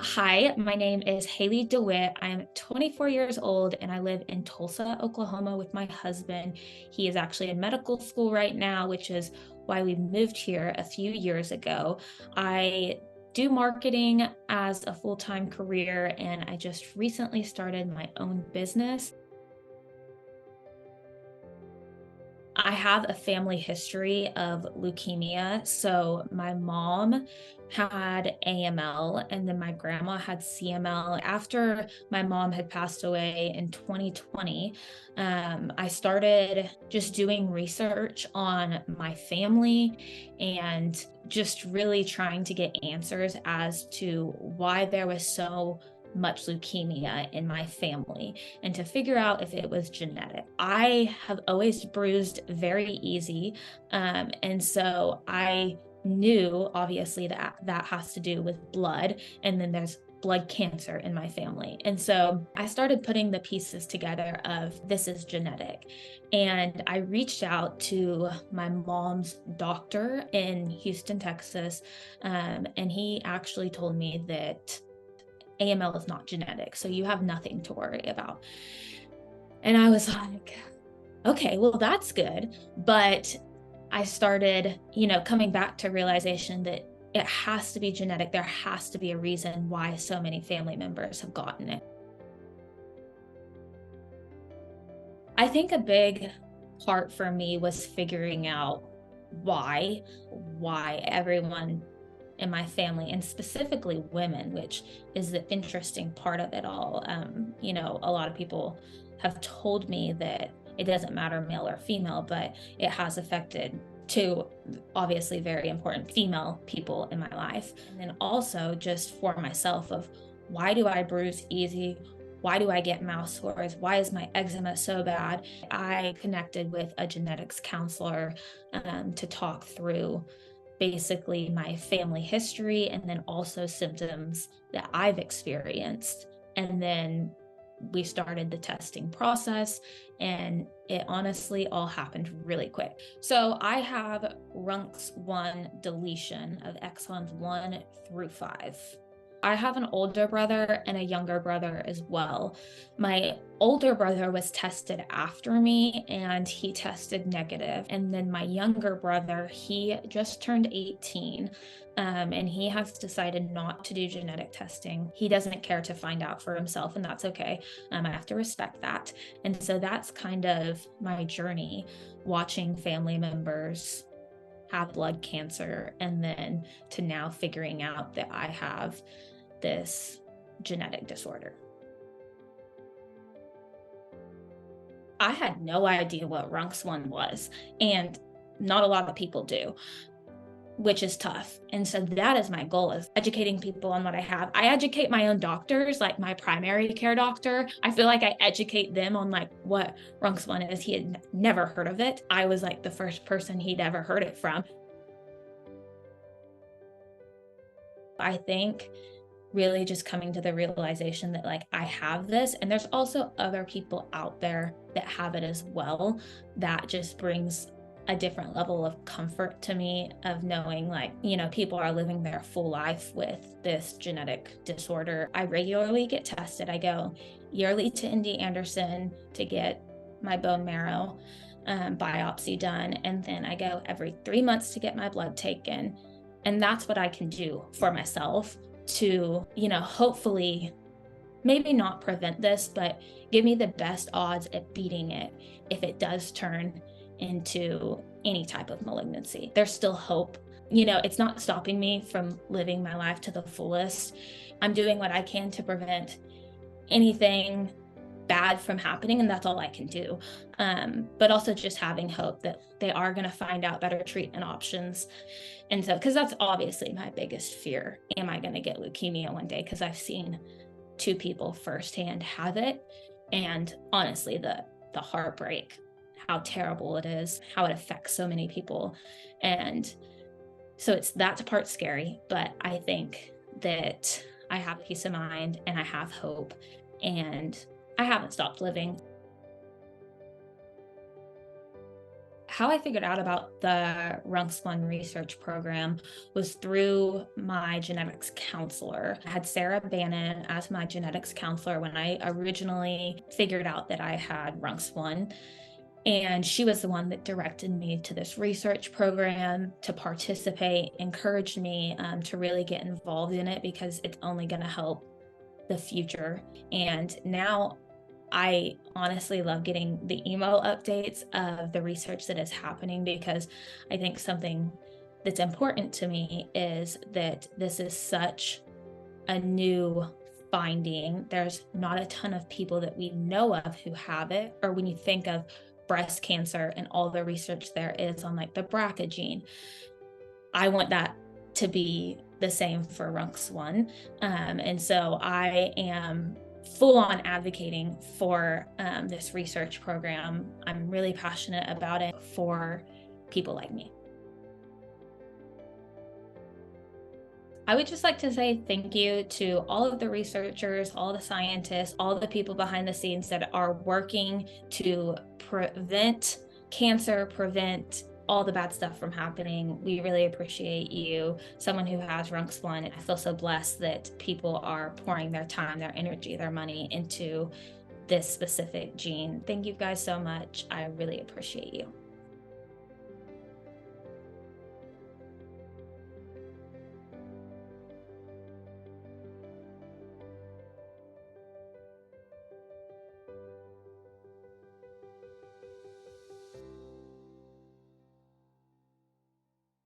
Hi, my name is Halie DeWitt. I'm 24 years old and I live in Tulsa, Oklahoma with my husband. He is actually in medical school right now, which is why we moved here a few years ago. I do marketing as a full-time career and I just recently started my own business. I have a family history of leukemia. So my mom had AML and then my grandma had CML. After my mom had passed away in 2020, I started just doing research on my family and just really trying to get answers as to why there was so much leukemia in my family and to figure out if it was genetic. I have always bruised very easy. And so I knew obviously that that has to do with blood. And then there's blood cancer in my family. And so I started putting the pieces together of this is genetic. And I reached out to my mom's doctor in Houston, Texas. And he actually told me that AML is not genetic, so you have nothing to worry about. And I was like, okay, well, that's good. But I started, coming back to realization that it has to be genetic. There has to be a reason why so many family members have gotten it. I think a big part for me was figuring out why everyone in my family, and specifically women, which is the interesting part of it all. A lot of people have told me that it doesn't matter male or female, but it has affected two obviously very important female people in my life. And then also just for myself of why do I bruise easy? Why do I get mouth sores? Why is my eczema so bad? I connected with a genetics counselor to talk through basically my family history and then also symptoms that I've experienced. And then we started the testing process and it honestly all happened really quick. So I have RUNX1 deletion of exons 1 through 5. I have an older brother and a younger brother as well. My older brother was tested after me and he tested negative. And then my younger brother, he just turned 18 and he has decided not to do genetic testing. He doesn't care to find out for himself, and that's okay. I have to respect that. And so that's kind of my journey, watching family members have blood cancer and then to now figuring out that I have this genetic disorder. I had no idea what RUNX1 was, and not a lot of people do, which is tough. And so that is my goal, is educating people on what I have. I educate my own doctors, like my primary care doctor. I feel like I educate them on like what RUNX1 is. He had never heard of it. I was like the first person he'd ever heard it from. I think really just coming to the realization that like I have this, and there's also other people out there that have it as well. That just brings a different level of comfort to me of knowing like, people are living their full life with this genetic disorder. I regularly get tested. I go yearly to MD Anderson to get my bone marrow biopsy done. And then I go every 3 months to get my blood taken. And that's what I can do for myself to, hopefully maybe not prevent this, but give me the best odds at beating it if it does turn into any type of malignancy. There's still hope. It's not stopping me from living my life to the fullest. I'm doing what I can to prevent anything bad from happening, and that's all I can do. But also just having hope that they are going to find out better treatment options. And so, because that's obviously my biggest fear. Am I going to get leukemia one day? Because I've seen 2 people firsthand have it. And honestly, the heartbreak, how terrible it is, how it affects so many people. And so that part's scary, but I think that I have peace of mind and I have hope, and I haven't stopped living. How I figured out about the RUNX1 research program was through my genetics counselor. I had Sarah Bannon as my genetics counselor when I originally figured out that I had RUNX1. And she was the one that directed me to this research program to participate, encouraged me to really get involved in it because it's only going to help the future. And now I honestly love getting the email updates of the research that is happening, because I think something that's important to me is that this is such a new finding. There's not a ton of people that we know of who have it, or when you think of breast cancer and all the research there is on like the BRCA gene, I want that to be the same for RUNX1. And so I am full on advocating for this research program. I'm really passionate about it for people like me. I would just like to say thank you to all of the researchers, all the scientists, all the people behind the scenes that are working to prevent cancer, prevent all the bad stuff from happening. We really appreciate you. Someone who has RUNX1, I feel so blessed that people are pouring their time, their energy, their money into this specific gene. Thank you guys so much. I really appreciate you.